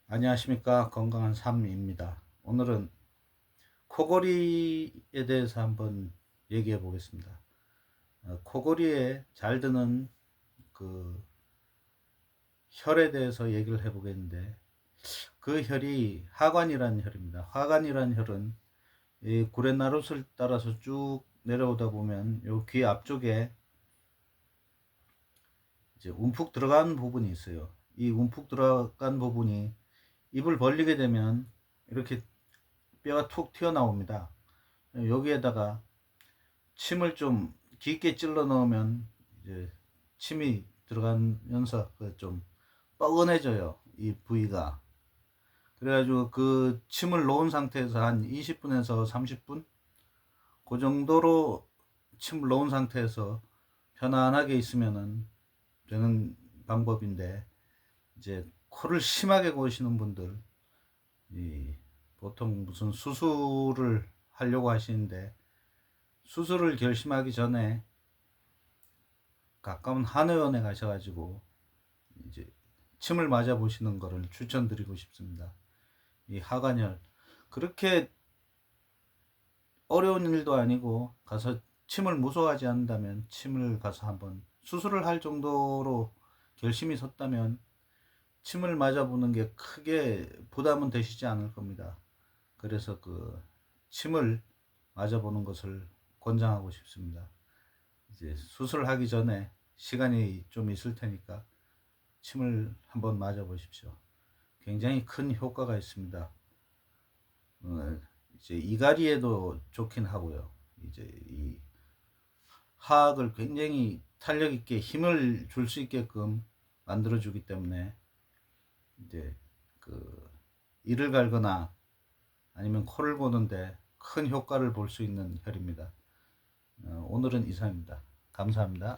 안녕하십니까. 건강한 삶입니다. 오늘은 코골이에 대해서 한번 얘기해 보겠습니다. 코골이에 잘 드는 그 혈에 대해서 얘기를 해 보겠는데, 그 혈이 하관이라는 혈입니다. 하관이라는 혈은 이 구레나룻을 따라서 쭉 내려오다 보면 요 귀 앞쪽에 이제 움푹 들어간 부분이 있어요. 이 움푹 들어간 부분이 입을 벌리게 되면 이렇게 뼈가 툭 튀어나옵니다. 여기에다가 침을 좀 깊게 찔러 넣으면 이제 침이 들어가면서 좀 뻐근해져요, 이 부위가. 그래가지고 그 침을 놓은 상태에서 한 20분에서 30분 그 정도로 침을 놓은 상태에서 편안하게 있으면은 되는 방법인데, 이제 코를 심하게 고시는 분들, 이 보통 무슨 수술을 하려고 하시는데, 수술을 결심하기 전에 가까운 한의원에 가셔가지고 이제 침을 맞아 보시는 거를 추천드리고 싶습니다. 이 하관열, 그렇게 어려운 일도 아니고 가서 침을 무서워하지 않는다면 침을 가서 한번 수술을 할 정도로 결심이 섰다면 침을 맞아보는 게 크게 부담은 되시지 않을 겁니다. 그래서 그 침을 맞아보는 것을 권장하고 싶습니다. 이제 수술하기 전에 시간이 좀 있을 테니까 침을 한번 맞아 보십시오. 굉장히 큰 효과가 있습니다. 이제 이갈이에도 좋긴 하고요. 이제 이 하악을 굉장히 탄력 있게 힘을 줄 수 있게끔 만들어 주기 때문에 이제 그 이를 갈거나 아니면 코를 고는데 큰 효과를 볼 수 있는 혈입니다. 오늘은 이상입니다. 감사합니다.